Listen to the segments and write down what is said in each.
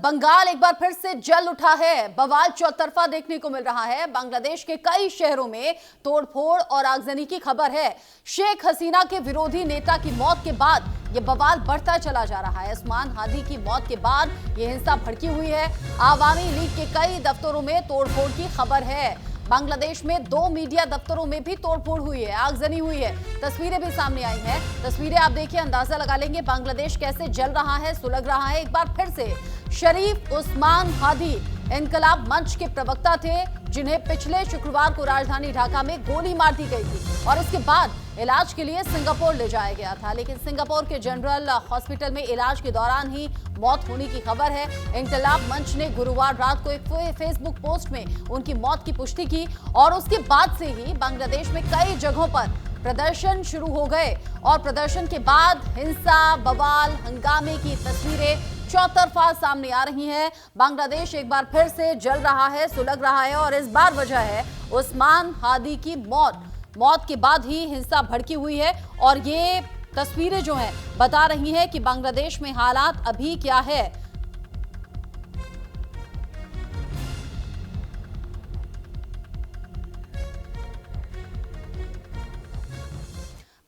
बंगाल एक बार फिर से जल उठा है। बवाल चौतरफा देखने को मिल रहा है। बांग्लादेश के कई शहरों में तोड़फोड़ और आगजनी की खबर है। शेख हसीना के विरोधी नेता की मौत के बाद यह बवाल बढ़ता चला जा रहा है। उस्मान हादी की मौत के बाद यह हिंसा भड़की हुई है। आवामी लीग के कई दफ्तरों में तोड़फोड़ की खबर है। बांग्लादेश में 2 मीडिया दफ्तरों में भी तोड़फोड़ हुई है, आगजनी हुई है। तस्वीरें भी सामने आई हैं। तस्वीरें आप देखिए, अंदाजा लगा लेंगे बांग्लादेश कैसे जल रहा है, सुलग रहा है। एक बार फिर से शरीफ उस्मान हादी इनकलाब मंच के प्रवक्ता थे, जिन्हें पिछले शुक्रवार को राजधानी ढाका में गोली मार दी गई थी और इसके बाद इलाज के लिए सिंगापुर ले जाया गया था। लेकिन सिंगापुर के जनरल हॉस्पिटल में इलाज के दौरान ही मौत होने की खबर है। इनकलाब मंच ने गुरुवार रात को एक फेसबुक पोस्ट में उनकी मौत की पुष्टि की और उसके बाद से ही बांग्लादेश में कई जगहों पर प्रदर्शन शुरू हो गए और प्रदर्शन के बाद हिंसा, बवाल, हंगामे की तस्वीरें चौतरफा सामने आ रही हैं। बांग्लादेश एक बार फिर से जल रहा है, सुलग रहा है और इस बार वजह है उस्मान हादी की मौत के बाद ही हिंसा भड़की हुई है। और ये तस्वीरें जो हैं बता रही हैं कि बांग्लादेश में हालात अभी क्या है।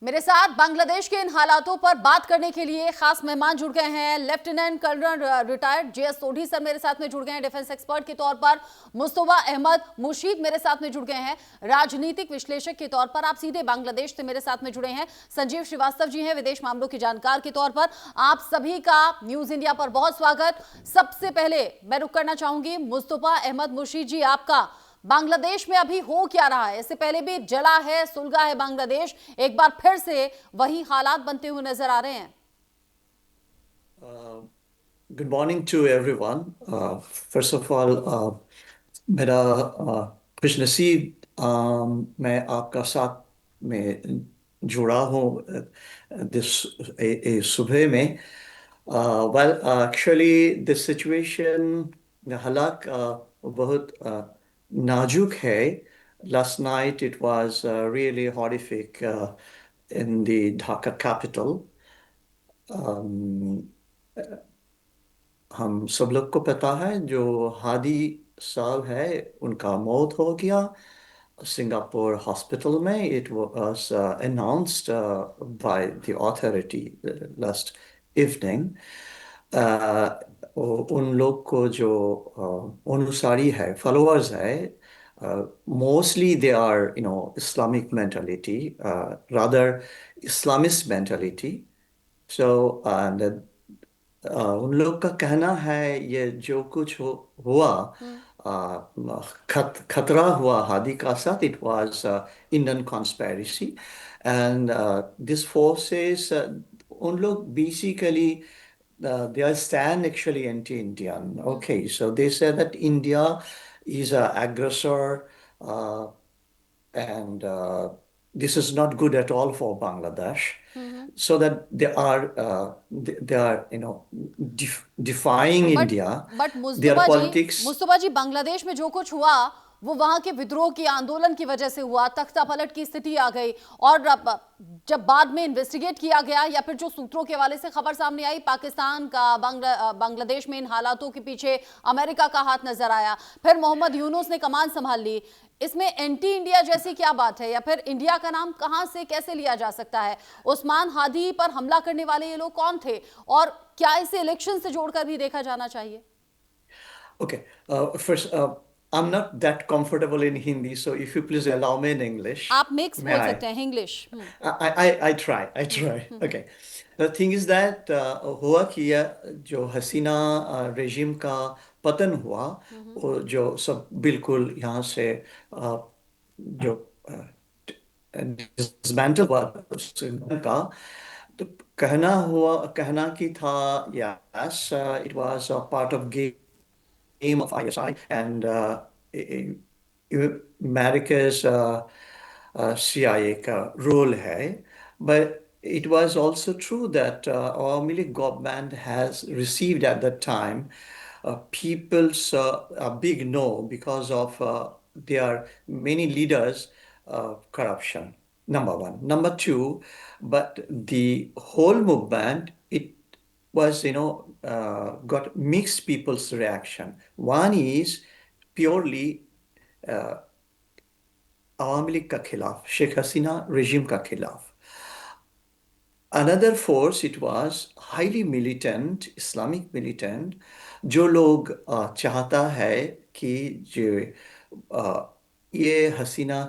मेरे साथ बांग्लादेश के इन हालातों पर बात करने के लिए खास मेहमान जुड़ गए हैं। Lieutenant colonel retired JS Sodhi sir मेरे साथ में जुड़ गए हैं डिफेंस एक्सपर्ट के तौर पर। मुस्तफा अहमद मुर्शीद मेरे साथ में जुड़ गए हैं राजनीतिक विश्लेषक के तौर पर। आप सीधे बांग्लादेश से मेरे साथ में जुड़े हैं। संजीव श्रीवास्तव जी हैं विदेश मामलों के जानकार के तौर पर। आप सभी का न्यूज इंडिया पर बहुत स्वागत। सबसे पहले मैं रुक करना चाहूंगी मुस्तफा अहमद मुर्शीद जी, आपका बांग्लादेश में अभी हो क्या रहा है? इससे पहले भी जला है, सुलगा है बांग्लादेश, एक बार फिर से वही हालात बनते हुए नजर आ रहे हैं। Good morning to everyone. First of all मेरा खुशनसीब मैं आपका साथ में जुड़ा हूँ दिस सुबह में। वेल एक्चुअली दिस सिचुएशन हालात बहुत नाजुक है। Last night it was really horrific in the Dhaka capital. Um, हम सब लोग को पता है जो हादी साहब है उनका मौत हो गया सिंगापुर हॉस्पिटल में। It was announced by the authority last evening. उन लोग को जो अनुसारी है, फॉलोअर्स है, mostly they are Islamic mentality, rather Islamist mentality. So उन लोग का कहना है ये जो कुछ हुआ, खतरा हुआ हादी का साथ, it was Indian conspiracy and this forces उन लोग basically they are stand actually anti-Indian. Okay, so they say that India is a aggressor, and this is not good at all for Bangladesh. So that they are defying India. But Their politics. Mustafa ji, Bangladesh में जो कुछ हुआ वो वहां के विद्रोह की आंदोलन की वजह से हुआ। तख्ता पलट की स्थिति आ गई और जब बाद में इन्वेस्टिगेट किया गया या फिर जो सूत्रों के हवाले से खबर सामने आई, पाकिस्तान का बांग्लादेश में इन हालातों के पीछे अमेरिका का हाथ नजर आया। फिर मोहम्मद यूनुस ने कमान संभाल ली। इसमें एंटी इंडिया जैसी क्या बात है, या फिर इंडिया का नाम कहां से कैसे लिया जा सकता है? उस्मान हादी पर हमला करने वाले ये लोग कौन थे और क्या इसे इलेक्शन से जोड़कर भी देखा जाना चाहिए? Okay, first, I'm not that comfortable in Hindi, so if you please allow me in English, आप मिक्स may बोल I? सकते हैं, English. I try, I try. Okay. The thing is that हुआ कि जो हसीना रेजिम का पतन हुआ, वो जो सब बिल्कुल यहाँ से जो डिसमेंटल हुआ का, तो कहना की था, yes it was a part of game of ISI and America's CIA का role है. But it was also true that Awami League government has received at that time people's a big no because of their many leaders corruption. Number one. Number two, but the whole movement, it was, got mixed people's reaction. One is purely Awami league का खिलाफ, Sheikh Hasina regime का खिलाफ. Another force, it was highly militant, Islamic militant, जो लोग चाहता है कि जो ये हसीना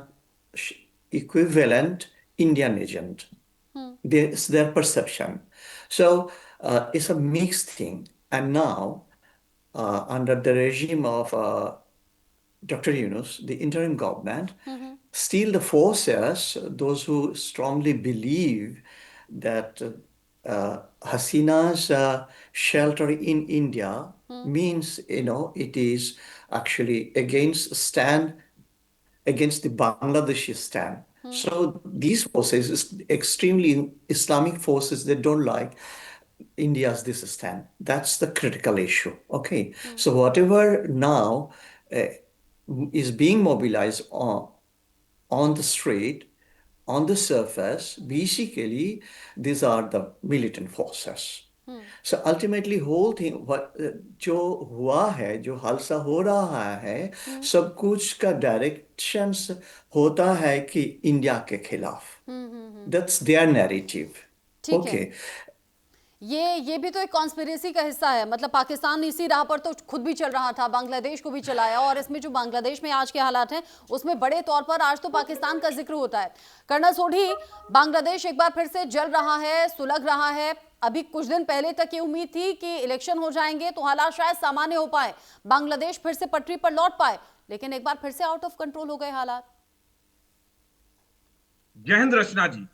equivalent Indian agent. It's their perception. So it's a mixed thing. And now, under the regime of Dr. Yunus, the interim government, still the forces, those who strongly believe that Hasina's shelter in India means, it is actually against the Bangladeshi stand. So these forces, extremely Islamic forces, they don't like India's this stand. That's the critical issue. Okay. So whatever now is being mobilized on the street, on the surface, basically, these are the militant forces. So ultimately, whole thing, जो हुआ है, जो हादसा हो रहा है, सब कुछ का डायरेक्शंस होता है कि इंडिया के खिलाफ. That's their narrative. ठीक है. Okay. ये भी तो एक कॉन्स्पिरेसी का हिस्सा है. मतलब पाकिस्तान इसी राह पर तो खुद भी चल रहा था, बांग्लादेश को भी चलाया, और इसमें जो बांग्लादेश में आज के हालात हैं उसमें बड़े तौर पर आज तो पाकिस्तान का जिक्र होता है. कर्नल सोढी, बांग्लादेश एक बार फिर से जल रहा है, सुलग रहा है. अभी कुछ दिन पहले तक ये उम्मीद थी कि इलेक्शन हो जाएंगे तो हालात शायद सामान्य हो पाए, बांग्लादेश फिर से पटरी पर लौट पाए, लेकिन एक बार फिर से आउट ऑफ कंट्रोल हो गए हालात. जय हिंद रचना जी,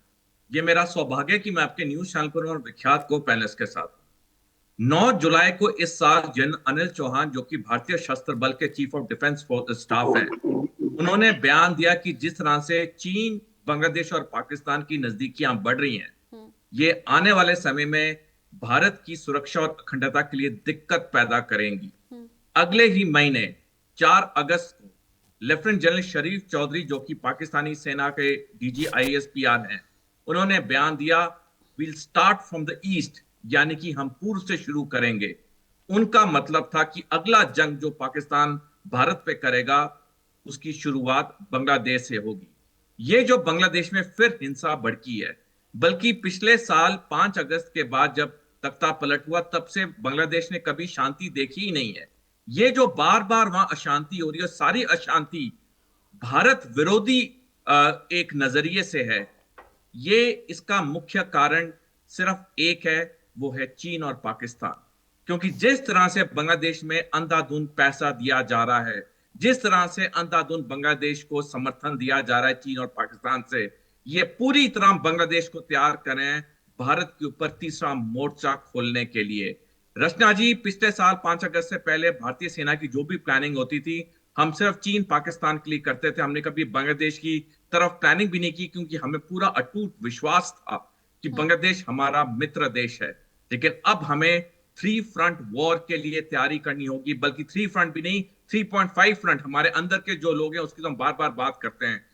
ये मेरा सौभाग्य कि मैं आपके न्यूज चैनल पर और विख्यात को पैनलिस्ट के साथ. 9 जुलाई को इस साल जनरल अनिल चौहान, जो कि भारतीय सशस्त्र बल के चीफ ऑफ डिफेंस स्टाफ हैं, उन्होंने बयान दिया कि जिस तरह से चीन, बांग्लादेश और पाकिस्तान की नजदीकियां बढ़ रही हैं, ये आने वाले समय में भारत की सुरक्षा और अखंडता के लिए दिक्कत पैदा करेंगी. अगले ही महीने 4 अगस्त को लेफ्टिनेंट जनरल शरीफ चौधरी, जो कि पाकिस्तानी सेना के डीजी IASPR हैं, उन्होंने बयान दिया, will start from the east, यानी कि हम पूर्व से शुरू करेंगे. उनका मतलब था कि अगला जंग जो पाकिस्तान भारत पे करेगा, उसकी शुरुआत बांग्लादेश से होगी. ये जो बांग्लादेश में फिर हिंसा भड़की है, बल्कि पिछले साल 5 अगस्त के बाद जब तख्ता पलट हुआ, तब से बांग्लादेश ने कभी शांति देखी ही नहीं है. ये जो बार बार वहां अशांति हो रही है, सारी अशांति भारत विरोधी एक नजरिए से है. ये इसका मुख्य कारण सिर्फ एक है, वो है चीन और पाकिस्तान. क्योंकि जिस तरह से बांग्लादेश में अंधाधुंध पैसा दिया जा रहा है, जिस तरह से अंधाधुंध बांग्लादेश को समर्थन दिया जा रहा है चीन और पाकिस्तान से, ये पूरी तरह बांग्लादेश को तैयार कर रहे हैं भारत के ऊपर तीसरा मोर्चा खोलने के लिए. रचना जी, पिछले साल 5 अगस्त से पहले भारतीय सेना की जो भी प्लानिंग होती थी, हम सिर्फ चीन पाकिस्तान के लिए करते थे. हमने कभी बांग्लादेश की तरफ प्लानिंग भी नहीं की, क्योंकि हमें पूरा अटूट विश्वास था कि बांग्लादेश हमारा मित्र देश है. लेकिन अब हमें 3 फ्रंट वॉर के लिए तैयारी करनी होगी, बल्कि 3 फ्रंट भी नहीं, 3.5 फ्रंट. हमारे अंदर के जो लोग हैं उसकी तो हम बार बार बात करते हैं.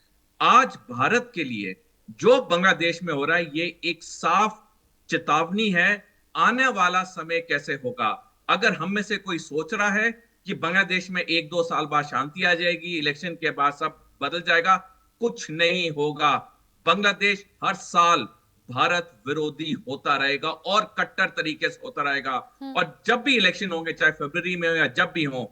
आज भारत के लिए जो बांग्लादेश में हो रहा है, ये एक साफ चेतावनी है आने वाला समय कैसे होगा. अगर हम में से कोई सोच रहा है कि बांग्लादेश में 1-2 साल बाद शांति आ जाएगी, इलेक्शन के बाद सब बदल जाएगा, कुछ नहीं होगा. बांग्लादेश हर साल भारत विरोधी होता रहेगा और कट्टर तरीके से होता रहेगा. और जब भी इलेक्शन होंगे, चाहे फरवरी में हो या जब भी हो,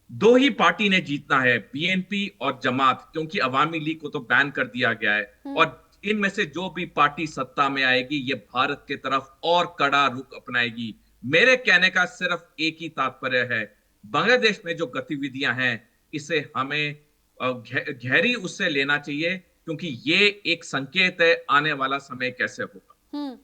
2 ही पार्टी ने जीतना है, BNP और जमात, क्योंकि अवामी लीग को तो बैन कर दिया गया है. और इनमें से जो भी पार्टी सत्ता में आएगी, ये भारत की तरफ और कड़ा रुख अपनाएगी. मेरे कहने का सिर्फ एक ही तात्पर्य है, बांग्लादेश में जो गतिविधियां हैं, इसे हमें गहरी उससे लेना चाहिए, क्योंकि ये एक संकेत है आने वाला समय कैसे होगा.